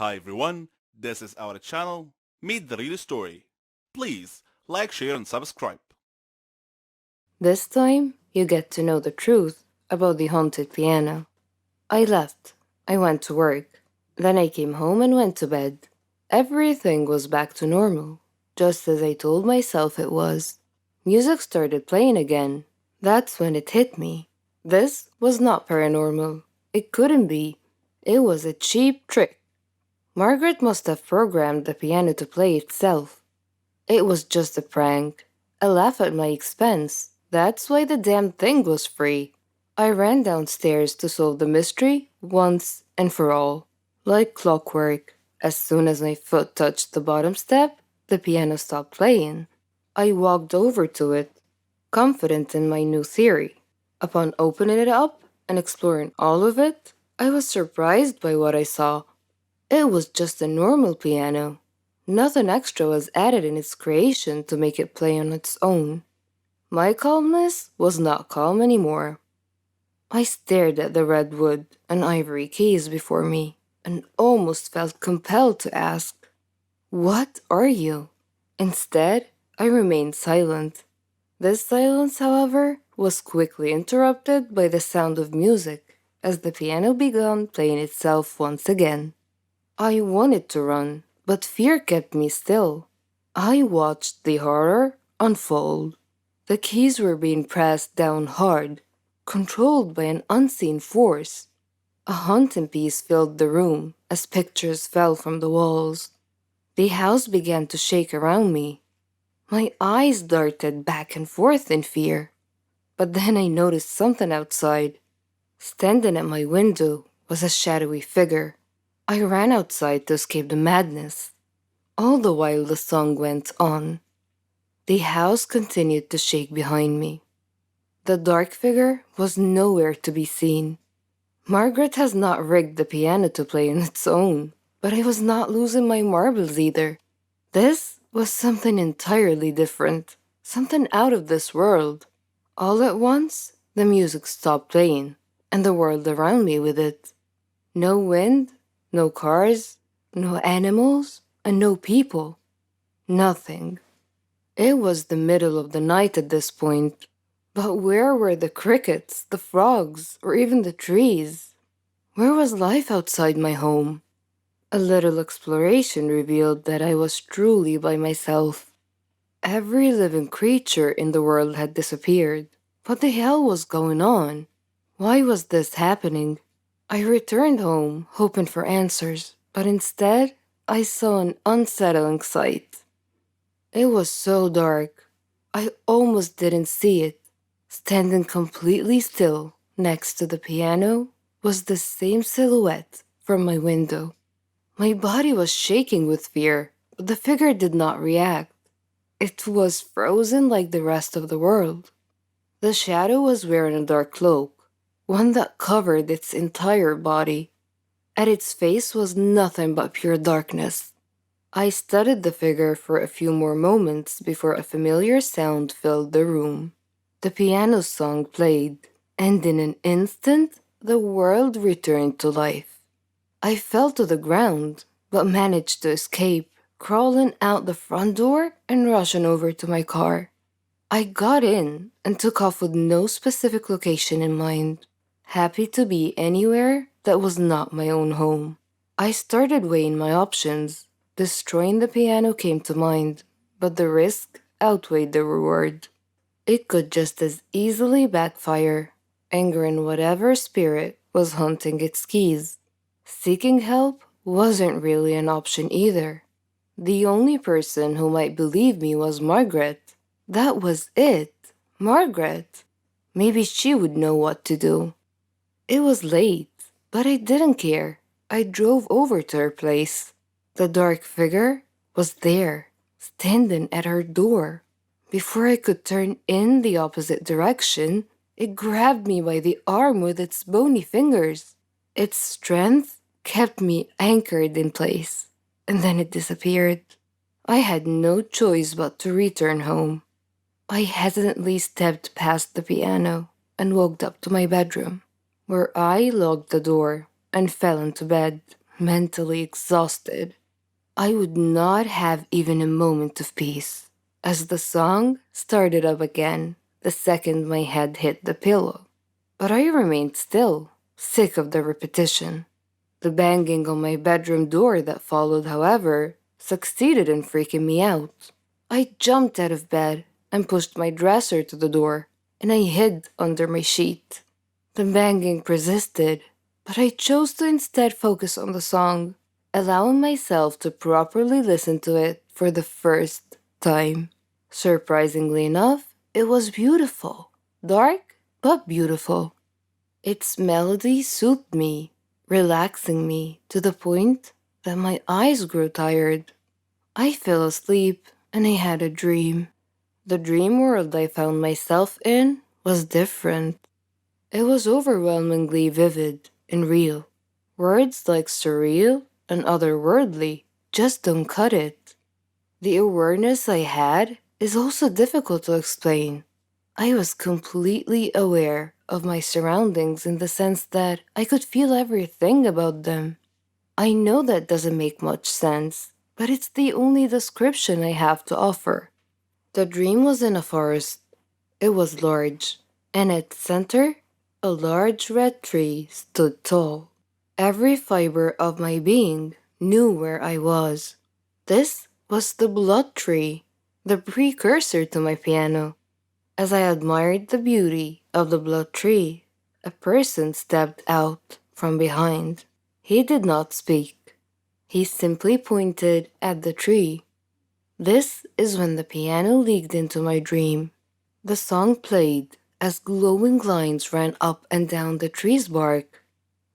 Hi everyone, this is our channel, Meet the Real Story. Please like, share and subscribe. This time, you get to know the truth about the haunted piano. I left. I went to work. Then I came home and went to bed. Everything was back to normal, just as I told myself it was. Music started playing again. That's when it hit me. This was not paranormal. It couldn't be. It was a cheap trick. Margaret must have programmed the piano to play itself. It was just a prank. A laugh at my expense. That's why the damn thing was free. I ran downstairs to solve the mystery once and for all. Like clockwork, as soon as my foot touched the bottom step, the piano stopped playing. I walked over to it, confident in my new theory. Upon opening it up and exploring all of it, I was surprised by what I saw. It was just a normal piano. Nothing extra was added in its creation to make it play on its own. My calmness was not calm anymore. I stared at the red wood and ivory keys before me and almost felt compelled to ask, "What are you?" Instead, I remained silent. This silence, however, was quickly interrupted by the sound of music as the piano began playing itself once again. I wanted to run, but fear kept me still. I watched the horror unfold. The keys were being pressed down hard, controlled by an unseen force. A haunting peace filled the room as pictures fell from the walls. The house began to shake around me. My eyes darted back and forth in fear. But then I noticed something outside. Standing at my window was a shadowy figure. I ran outside to escape the madness. All the while the song went on. The house continued to shake behind me. The dark figure was nowhere to be seen. Margaret has not rigged the piano to play on its own, but I was not losing my marbles either. This was something entirely different, something out of this world. All at once, the music stopped playing, and the world around me with it. No wind, no cars, no animals, and no people. Nothing. It was the middle of the night at this point. But where were the crickets, the frogs, or even the trees? Where was life outside my home? A little exploration revealed that I was truly by myself. Every living creature in the world had disappeared. What the hell was going on? Why was this happening? I returned home, hoping for answers, but instead, I saw an unsettling sight. It was so dark, I almost didn't see it. Standing completely still next to the piano was the same silhouette from my window. My body was shaking with fear, but the figure did not react. It was frozen like the rest of the world. The shadow was wearing a dark cloak, one that covered its entire body. At its face was nothing but pure darkness. I studied the figure for a few more moments before a familiar sound filled the room. The piano song played, and in an instant, the world returned to life. I fell to the ground, but managed to escape, crawling out the front door and rushing over to my car. I got in and took off with no specific location in mind, happy to be anywhere that was not my own home. I started weighing my options. Destroying the piano came to mind, but the risk outweighed the reward. It could just as easily backfire, angering whatever spirit was hunting its keys. Seeking help wasn't really an option either. The only person who might believe me was Margaret. That was it. Margaret. Maybe she would know what to do. It was late, but I didn't care. I drove over to her place. The dark figure was there, standing at her door. Before I could turn in the opposite direction, it grabbed me by the arm with its bony fingers. Its strength kept me anchored in place, and then it disappeared. I had no choice but to return home. I hesitantly stepped past the piano and walked up to my bedroom, where I locked the door and fell into bed, mentally exhausted. I would not have even a moment of peace as the song started up again the second my head hit the pillow. But I remained still, sick of the repetition. The banging on my bedroom door that followed, however, succeeded in freaking me out. I jumped out of bed and pushed my dresser to the door, and I hid under my sheet. The banging persisted, but I chose to instead focus on the song, allowing myself to properly listen to it for the first time. Surprisingly enough, it was beautiful. Dark, but beautiful. Its melody soothed me, relaxing me to the point that my eyes grew tired. I fell asleep and I had a dream. The dream world I found myself in was different. It was overwhelmingly vivid and real. Words like surreal and otherworldly just don't cut it. The awareness I had is also difficult to explain. I was completely aware of my surroundings in the sense that I could feel everything about them. I know that doesn't make much sense, but it's the only description I have to offer. The dream was in a forest. It was large, and at its center, a large red tree stood tall. Every fiber of my being knew where I was. This was the blood tree, the precursor to my piano. As I admired the beauty of the blood tree, a person stepped out from behind. He did not speak. He simply pointed at the tree. This is when the piano leaked into my dream. The song played as glowing lines ran up and down the tree's bark.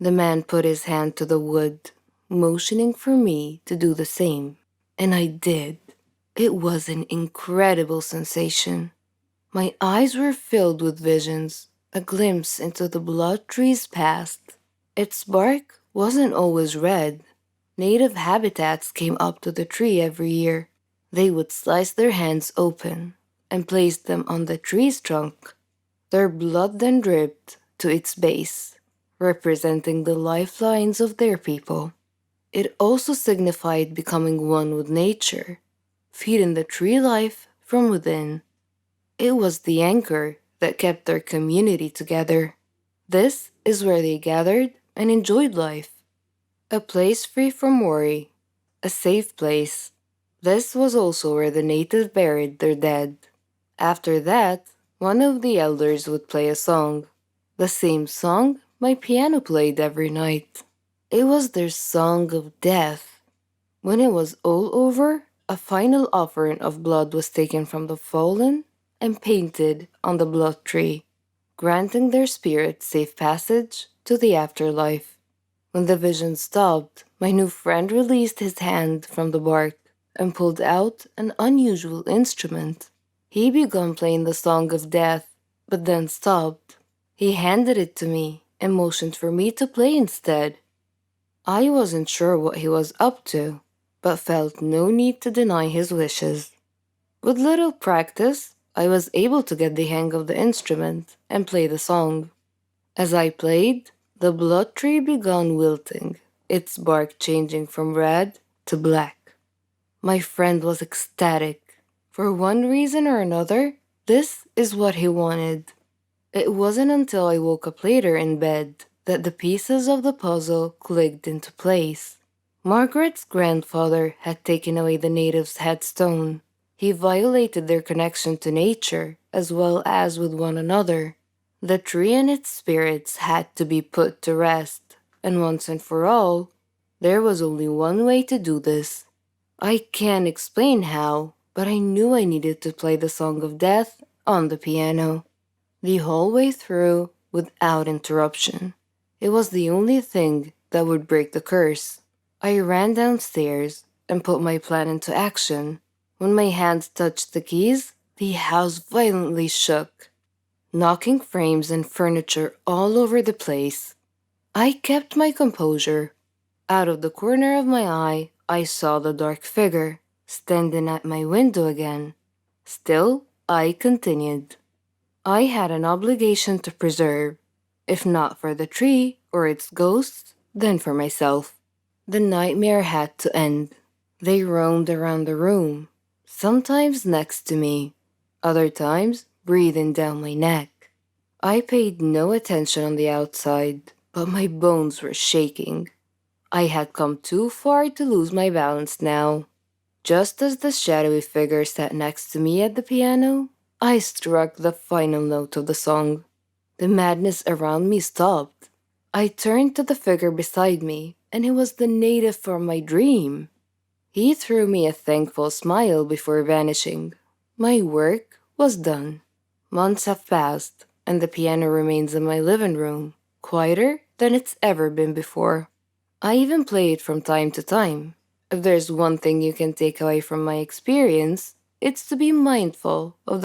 The man put his hand to the wood, motioning for me to do the same, and I did. It was an incredible sensation. My eyes were filled with visions, a glimpse into the blood tree's past. Its bark wasn't always red. Native habitats came up to the tree every year. They would slice their hands open and place them on the tree's trunk. Their blood then dripped to its base, representing the lifelines of their people. It also signified becoming one with nature, feeding the tree life from within. It was the anchor that kept their community together. This is where they gathered and enjoyed life. A place free from worry, a safe place. This was also where the natives buried their dead. After that, one of the elders would play a song, the same song my piano played every night. It was their song of death. When it was all over, a final offering of blood was taken from the fallen and painted on the blood tree, granting their spirits safe passage to the afterlife. When the vision stopped, my new friend released his hand from the bark and pulled out an unusual instrument. He began playing the song of death, but then stopped. He handed it to me and motioned for me to play instead. I wasn't sure what he was up to, but felt no need to deny his wishes. With little practice, I was able to get the hang of the instrument and play the song. As I played, the blood tree began wilting, its bark changing from red to black. My friend was ecstatic. For one reason or another, this is what he wanted. It wasn't until I woke up later in bed that the pieces of the puzzle clicked into place. Margaret's grandfather had taken away the natives' headstone. He violated their connection to nature as well as with one another. The tree and its spirits had to be put to rest, and once and for all, there was only one way to do this. I can't explain how, but I knew I needed to play the Song of Death on the piano, the whole way through without interruption. It was the only thing that would break the curse. I ran downstairs and put my plan into action. When my hands touched the keys, the house violently shook, knocking frames and furniture all over the place. I kept my composure. Out of the corner of my eye, I saw the dark figure standing at my window again. Still, I continued. I had an obligation to preserve, if not for the tree or its ghosts, then for myself. The nightmare had to end. They roamed around the room, sometimes next to me, other times breathing down my neck. I paid no attention on the outside, but my bones were shaking. I had come too far to lose my balance now. Just as the shadowy figure sat next to me at the piano, I struck the final note of the song. The madness around me stopped. I turned to the figure beside me, and it was the native from my dream. He threw me a thankful smile before vanishing. My work was done. Months have passed, and the piano remains in my living room, quieter than it's ever been before. I even play it from time to time. If there's one thing you can take away from my experience, it's to be mindful of